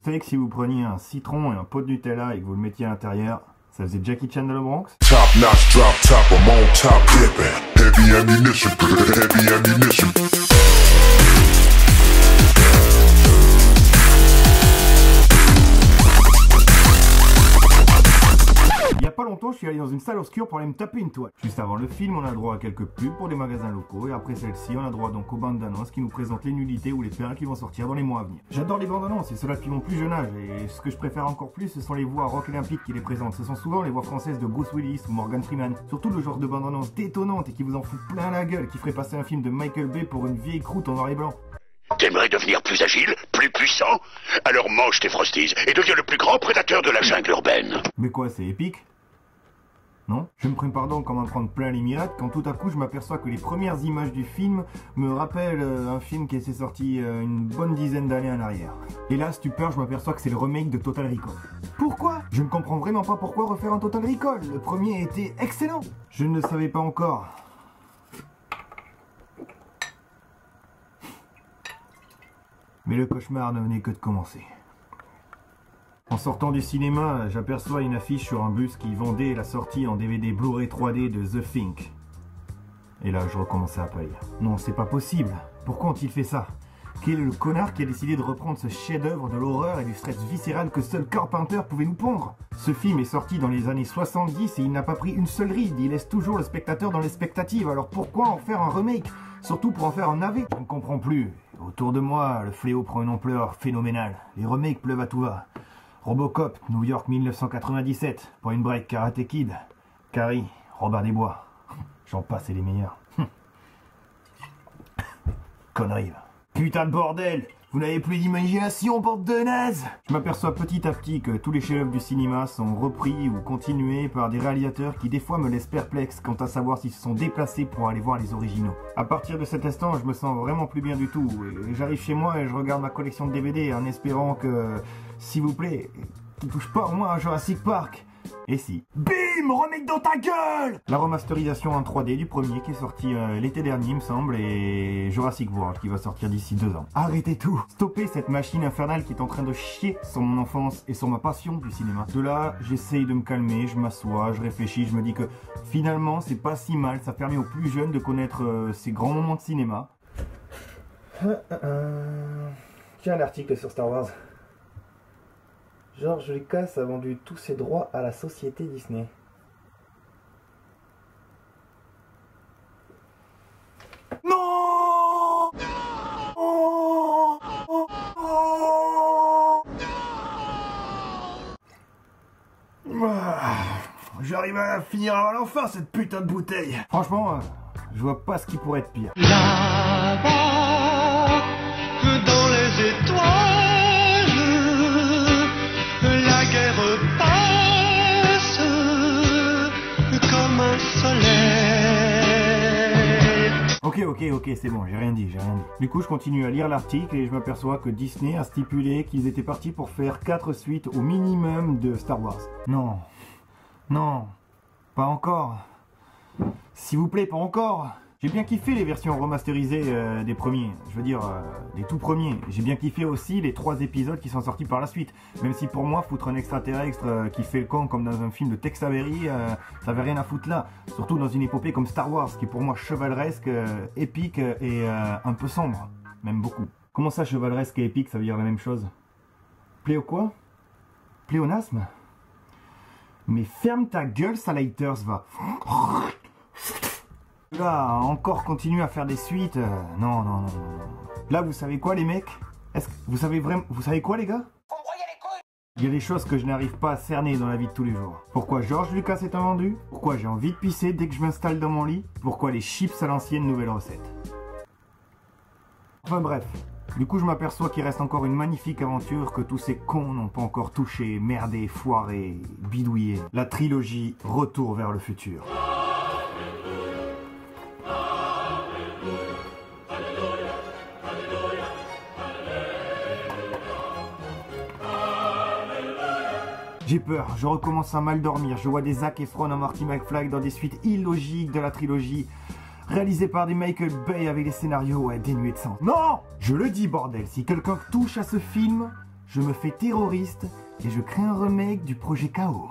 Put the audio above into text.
Vous savez que si vous preniez un citron et un pot de Nutella et que vous le mettiez à l'intérieur, ça faisait Jackie Chan dans le Bronx? Top notch, drop top, I'm on top, dipping. Heavy ammunition, heavy ammunition. Il y a pas longtemps, je suis allé dans une salle obscure pour aller me taper une toile. Juste avant le film, on a droit à quelques pubs pour des magasins locaux et après celle-ci, on a droit donc aux bandes d'annonces qui nous présentent les nullités ou les perles qui vont sortir dans les mois à venir. J'adore les bandes annonces et cela depuis mon plus jeune âge et ce que je préfère encore plus, ce sont les voix rock olympiques qui les présentent. Ce sont souvent les voix françaises de Bruce Willis ou Morgan Freeman. Surtout le genre de bande annonce détonnante et qui vous en fout plein la gueule, qui ferait passer un film de Michael Bay pour une vieille croûte en noir et blanc. T'aimerais devenir plus agile, plus puissant? Alors mange tes Frosties et deviens le plus grand prédateur de la jungle urbaine. Mais quoi, c'est épique? Non? Je me prépare donc à m'en prendre plein les mirettes quand tout à coup je m'aperçois que les premières images du film me rappellent un film qui s'est sorti une bonne dizaine d'années en arrière. Et là, stupeur, je m'aperçois que c'est le remake de Total Recall. Pourquoi? Je ne comprends vraiment pas pourquoi refaire un Total Recall. Le premier était excellent. Je ne le savais pas encore. Mais le cauchemar ne venait que de commencer. En sortant du cinéma, j'aperçois une affiche sur un bus qui vendait la sortie en DVD Blu-ray 3D de The Thing. Et là, je recommençais à pâlir. Non, c'est pas possible. Pourquoi ont-ils fait ça? Quel est le connard qui a décidé de reprendre ce chef-d'œuvre de l'horreur et du stress viscéral que seul Carpenter pouvait nous pondre? Ce film est sorti dans les années 70 et il n'a pas pris une seule ride. Il laisse toujours le spectateur dans l'expectative. Alors pourquoi en faire un remake? Surtout pour en faire un navet? Je ne comprends plus. Autour de moi, le fléau prend une ampleur phénoménale. Les remakes pleuvent à tout va. Robocop, New York 1997, Point Break, Karate Kid, Carrie, Robin des Bois. J'en passe et les meilleurs. Connerie. Putain de bordel! Vous n'avez plus d'imagination, bande de nazes! Je m'aperçois petit à petit que tous les chefs-d'œuvre du cinéma sont repris ou continués par des réalisateurs qui des fois me laissent perplexe quant à savoir s'ils se sont déplacés pour aller voir les originaux. À partir de cet instant, je me sens vraiment plus bien du tout. Et j'arrive chez moi et je regarde ma collection de DVD en espérant que, s'il vous plaît, ne touche pas au moins à Jurassic Park. Et si. BIM! Remake dans ta gueule! La remasterisation en 3D du premier qui est sorti l'été dernier, il me semble, et Jurassic World qui va sortir d'ici 2 ans. Arrêtez tout! Stoppez cette machine infernale qui est en train de chier sur mon enfance et sur ma passion du cinéma. De là, j'essaye de me calmer, je m'assois, je réfléchis, je me dis que finalement, c'est pas si mal, ça permet aux plus jeunes de connaître ces grands moments de cinéma. Tiens, un article sur Star Wars. George Lucas a vendu tous ses droits à la société Disney. Non! J'arrive à finir avant l'enfer cette putain de bouteille. Franchement, je vois pas ce qui pourrait être pire. Là-bas, dans les étoiles, la guerre passe comme un soleil. Ok, c'est bon, j'ai rien dit. Du coup, je continue à lire l'article et je m'aperçois que Disney a stipulé qu'ils étaient partis pour faire 4 suites au minimum de Star Wars. Non, pas encore. S'il vous plaît, pas encore. J'ai bien kiffé les versions remasterisées des premiers, je veux dire des tout premiers. J'ai bien kiffé aussi les 3 épisodes qui sont sortis par la suite. Même si pour moi, foutre un extraterrestre qui fait le con comme dans un film de Tex Avery, ça avait rien à foutre là. Surtout dans une épopée comme Star Wars, qui est pour moi chevaleresque, épique et un peu sombre. Même beaucoup. Comment ça, chevaleresque et épique, ça veut dire la même chose? Pléo quoi? Pléonasme? Mais ferme ta gueule, Salaters, va. Là, encore continuer à faire des suites, non. Là, vous savez quoi, les mecs? Est-ce que vous savez quoi, les gars? Il y a des choses que je n'arrive pas à cerner dans la vie de tous les jours. Pourquoi George Lucas est un vendu? Pourquoi j'ai envie de pisser dès que je m'installe dans mon lit? Pourquoi les chips à l'ancienne nouvelle recette? Enfin bref. Du coup, je m'aperçois qu'il reste encore une magnifique aventure que tous ces cons n'ont pas encore touché, merdé, foiré, bidouillé. La trilogie Retour vers le futur. J'ai peur, je recommence à mal dormir, je vois des Zac Efron en Marty McFly dans des suites illogiques de la trilogie, réalisées par des Michael Bay avec des scénarios dénués de sens. Non! Je le dis bordel, si quelqu'un touche à ce film, je me fais terroriste et je crée un remake du projet KO.